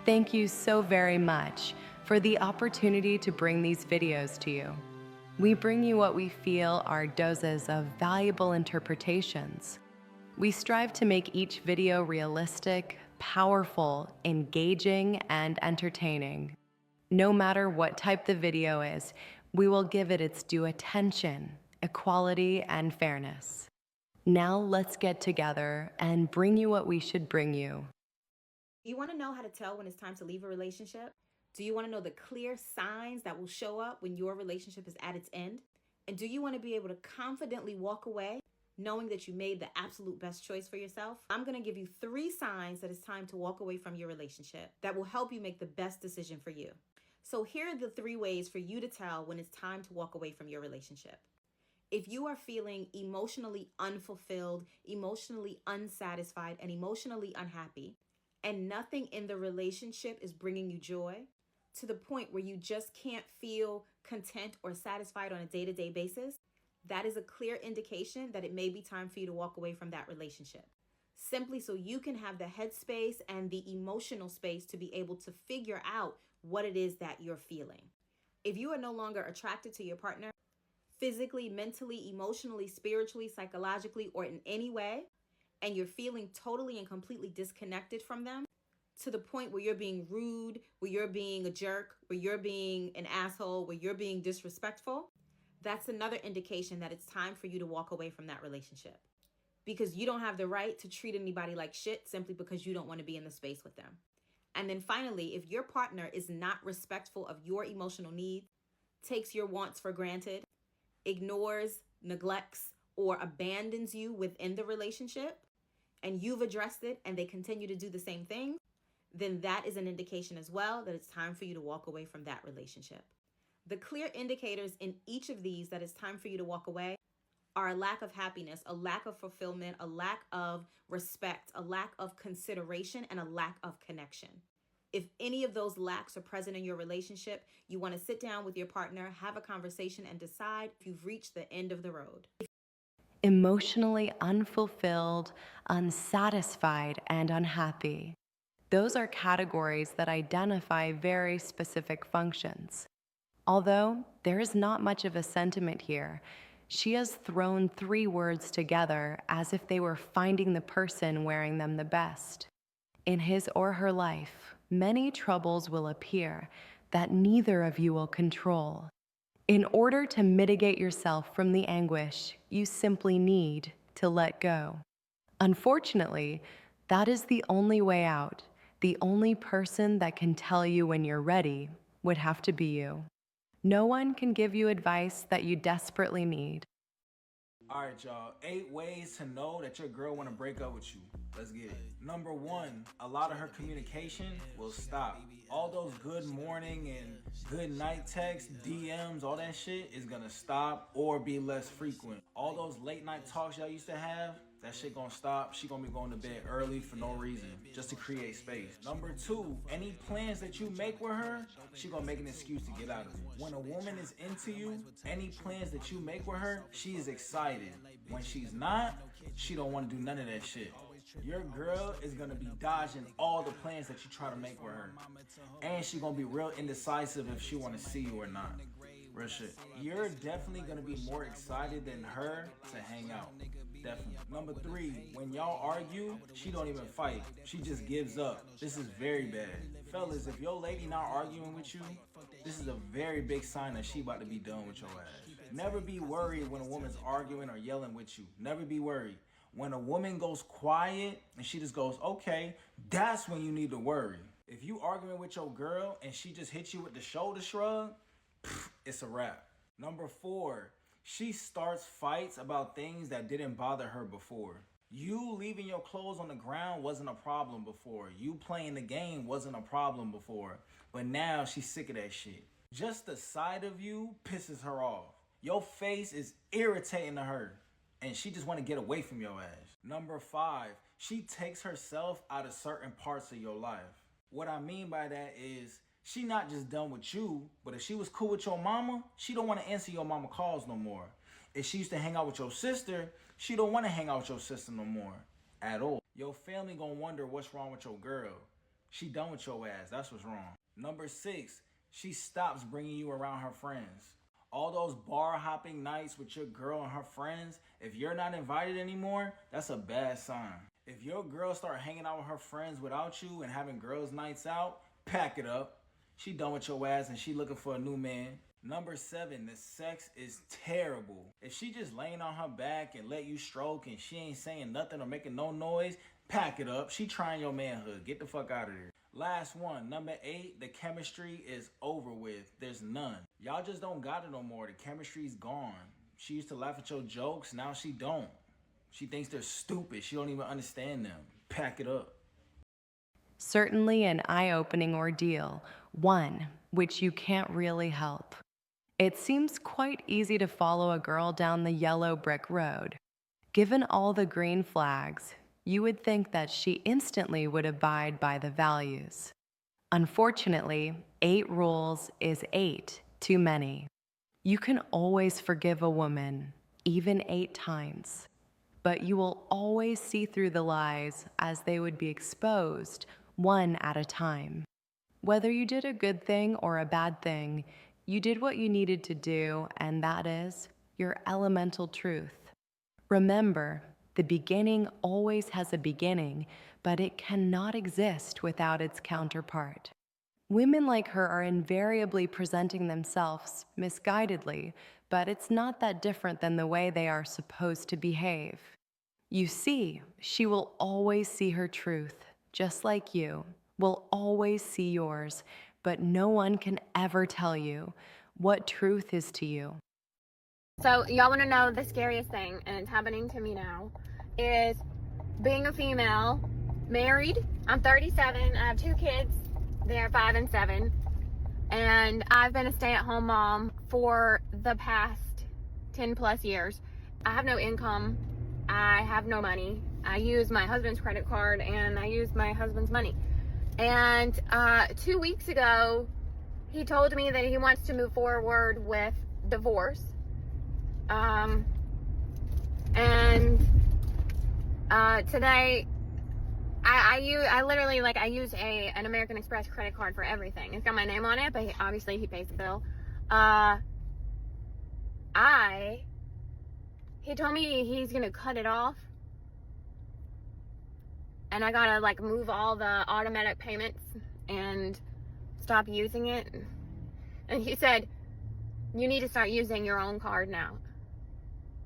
Thank you so very much for the opportunity to bring these videos to you. We bring you what we feel are doses of valuable interpretations. We strive to make each video realistic, powerful, engaging, and entertaining. No matter what type the video is, we will give it its due attention, equality, and fairness. Now let's get together and bring you what we should bring you. Do you want to know how to tell when it's time to leave a relationship? Do you want to know the clear signs that will show up when your relationship is at its end? And do you want to be able to confidently walk away knowing that you made the absolute best choice for yourself? I'm going to give you 3 signs that it's time to walk away from your relationship that will help you make the best decision for you. So here are the 3 ways for you to tell when it's time to walk away from your relationship. If you are feeling emotionally unfulfilled, emotionally unsatisfied, and emotionally unhappy, and nothing in the relationship is bringing you joy to the point where you just can't feel content or satisfied on a day-to-day basis, that is a clear indication that it may be time for you to walk away from that relationship. Simply so you can have the headspace and the emotional space to be able to figure out what it is that you're feeling. If you are no longer attracted to your partner, physically, mentally, emotionally, spiritually, psychologically, or in any way, and you're feeling totally and completely disconnected from them to the point where you're being rude, where you're being a jerk, where you're being an asshole, where you're being disrespectful, that's another indication that it's time for you to walk away from that relationship. Because you don't have the right to treat anybody like shit simply because you don't want to be in the space with them. And then finally, if your partner is not respectful of your emotional needs, takes your wants for granted, ignores, neglects, or abandons you within the relationship, and you've addressed it and they continue to do the same thing, then that is an indication as well that it's time for you to walk away from that relationship. The clear indicators in each of these that it's time for you to walk away are a lack of happiness, a lack of fulfillment, a lack of respect, a lack of consideration, and a lack of connection. If any of those lacks are present in your relationship, you want to sit down with your partner, have a conversation, and decide if you've reached the end of the road. Emotionally unfulfilled, unsatisfied, and unhappy. Those are categories that identify very specific functions. Although there is not much of a sentiment here, she has thrown 3 words together as if they were finding the person wearing them the best. In his or her life, many troubles will appear that neither of you will control. In order to mitigate yourself from the anguish, you simply need to let go. Unfortunately, that is the only way out. The only person that can tell you when you're ready would have to be you. No one can give you advice that you desperately need. All right, y'all. 8 ways to know that your girl want to break up with you. Let's get it. Number 1, a lot of her communication will stop. All those good morning and good night texts, DMs, all that shit is gonna stop or be less frequent. All those late night talks y'all used to have, that shit gonna stop. She gonna be going to bed early for no reason, just to create space. Number 2, any plans that you make with her, she gonna make an excuse to get out of it. When a woman is into you, any plans that you make with her, she is excited. When she's not, she don't want to do none of that shit. Your girl is gonna be dodging all the plans that you try to make with her. And she gonna be real indecisive if she wanna see you or not. Real shit. You're definitely gonna be more excited than her to hang out. Definitely. Number 3, when y'all argue, she don't even fight. She just gives up. This is very bad. Fellas, if your lady not arguing with you, this is a very big sign that she about to be done with your ass. Never be worried when a woman's arguing or yelling with you. Never be worried. When a woman goes quiet and she just goes, okay, that's when you need to worry. If you arguing with your girl and she just hits you with the shoulder shrug, it's a wrap. Number 4, she starts fights about things that didn't bother her before. You leaving your clothes on the ground wasn't a problem before. You playing the game wasn't a problem before. But now she's sick of that shit. Just the sight of you pisses her off. Your face is irritating to her. And she just want to get away from your ass. Number 5, she takes herself out of certain parts of your life. What I mean by that is, she not just done with you, but if she was cool with your mama, she don't want to answer your mama calls no more. If she used to hang out with your sister, she don't want to hang out with your sister no more. At all. Your family gonna wonder what's wrong with your girl. She done with your ass. That's what's wrong. Number 6, she stops bringing you around her friends. All those bar hopping nights with your girl and her friends, if you're not invited anymore, that's a bad sign. If your girl start hanging out with her friends without you and having girls' nights out, pack it up. She done with your ass and she looking for a new man. Number 7, the sex is terrible. If she just laying on her back and let you stroke and she ain't saying nothing or making no noise, pack it up. She trying your manhood. Get the fuck out of there. Last one, number 8, the chemistry is over with. There's none. Y'all just don't got it no more. The chemistry's gone. She used to laugh at your jokes. Now she don't. She thinks they're stupid. She don't even understand them. Pack it up. Certainly an eye-opening ordeal, one which you can't really help. It seems quite easy to follow a girl down the yellow brick road. Given all the green flags, you would think that she instantly would abide by the values. Unfortunately, 8 rules is 8 too many. You can always forgive a woman, even 8 times, but you will always see through the lies as they would be exposed one at a time. Whether you did a good thing or a bad thing, you did what you needed to do, and that is your elemental truth. Remember, the beginning always has a beginning, but it cannot exist without its counterpart. Women like her are invariably presenting themselves misguidedly, but it's not that different than the way they are supposed to behave. You see, she will always see her truth, just like you will always see yours, but no one can ever tell you what truth is to you. So y'all want to know the scariest thing, and it's happening to me now, is being a female, married. I'm 37. I have 2 kids. They're 5 and 7. And I've been a stay-at-home mom for the past 10 plus years. I have no income. I have no money. I use my husband's credit card and I use my husband's money. And 2 weeks ago, he told me that he wants to move forward with divorce. Today I literally, like, I use an American Express credit card for everything. It's got my name on it, but obviously he pays the bill. He told me he's gonna cut it off, and I gotta, like, move all the automatic payments and stop using it. And he said, you need to start using your own card now.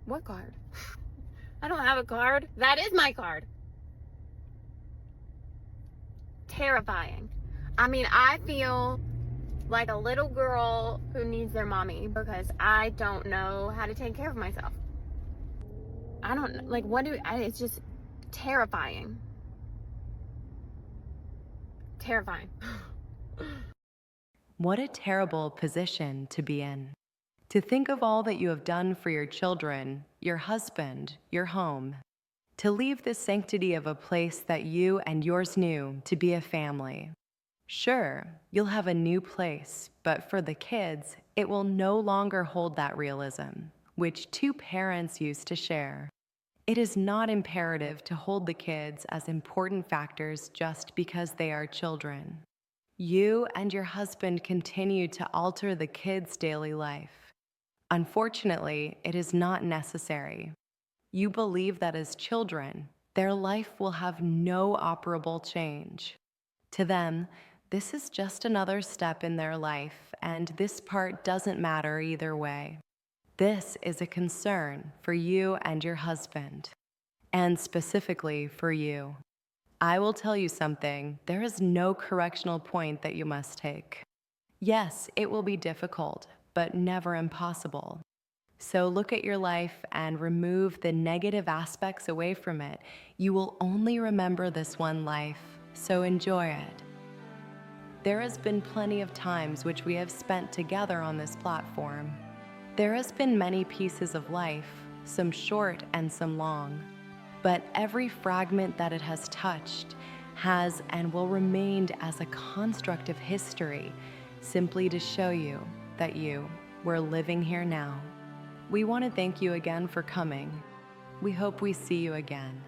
What card? I don't have a card. That is my card. Terrifying. I mean, I feel like a little girl who needs their mommy because I don't know how to take care of myself. I don't, like, it's just terrifying. Terrifying. What a terrible position to be in. To think of all that you have done for your children, your husband, your home. To leave the sanctity of a place that you and yours knew to be a family. Sure, you'll have a new place, but for the kids, it will no longer hold that realism, which 2 parents used to share. It is not imperative to hold the kids as important factors just because they are children. You and your husband continue to alter the kids' daily life. Unfortunately, it is not necessary. You believe that as children, their life will have no operable change. To them, this is just another step in their life, and this part doesn't matter either way. This is a concern for you and your husband, and specifically for you. I will tell you something, there is no correctional point that you must take. Yes, it will be difficult, but never impossible. So look at your life and remove the negative aspects away from it. You will only remember this one life, so enjoy it. There has been plenty of times which we have spent together on this platform. There has been many pieces of life, some short and some long. But every fragment that it has touched has and will remain as a construct of history, simply to show you that you were living here now. We want to thank you again for coming. We hope we see you again.